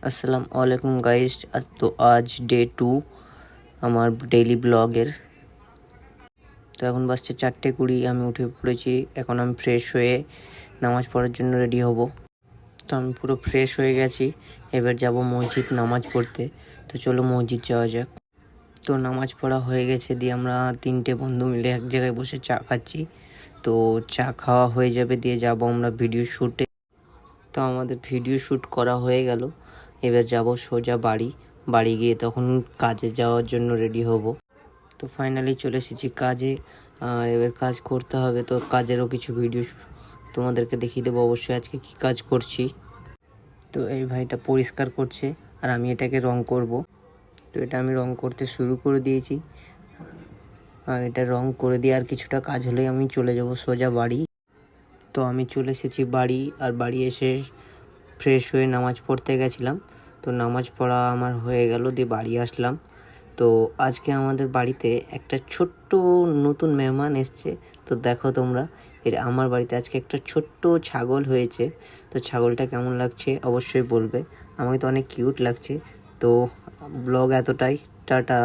আসসালামু আলাইকুম গাইস। তো আজ ডে 2 আমার ডেইলি ব্লগের। তো এখন বাজছে 4:20, আমি উঠে পড়েছি। এখন আমি ফ্রেশ হয়ে নামাজ পড়ার জন্য রেডি হব। তো আমি পুরো ফ্রেশ হয়ে গেছি, এবার যাব মসজিদ নামাজ পড়তে। তো চলো মসজিদ যাওয়া যাক। তো নামাজ পড়া হয়ে গেছে, দিয়ে আমরা 3টে বন্ধু মিলে এক জায়গায় বসে চা খাচ্ছি। তো চা খাওয়া হয়ে যাবে, দিয়ে যাব আমরা ভিডিও শ্যুটে। তো আমাদের ভিডিও শ্যুট করা হয়ে গেল, এবার যাব সোজা বাড়ি গিয়ে তখন কাজে যাওয়ার জন্য রেডি হব। তো ফাইনালি চলে এসেছি কাজে, আর এবার কাজ করতে হবে। তো কাজেরও কিছু ভিডিও তোমাদেরকে দেখিয়ে দেবো অবশ্যই আজকে কি কাজ করছি। তো এই ভাইটা পরিষ্কার করছে আর আমি এটাকে রং করব। তো এটা আমি রং করতে শুরু করে দিয়েছি, আর এটা রং করে দিয়ে আর কিছুটা কাজ হলেই আমি চলে যাব সোজা বাড়ি। তো আমি চলে এসেছি বাড়ি, আর বাড়ি এসে ফ্রেশ হয়ে নামাজ পড়তে গেছিলাম। তো নামাজ পড়া আমার হয়ে গেল, দিয়ে বাড়ি আসলাম। তো আজকে আমাদের বাড়িতে একটা ছোট্ট নতুন মেহমান এসছে। তো দেখো তোমরা, আমার বাড়িতে আজকে একটা ছোট্ট ছাগল হয়েছে। তো ছাগলটা কেমন লাগছে অবশ্যই বলবে, আমাকে তো অনেক কিউট লাগছে। তো ব্লগ এতটাই, টাটা।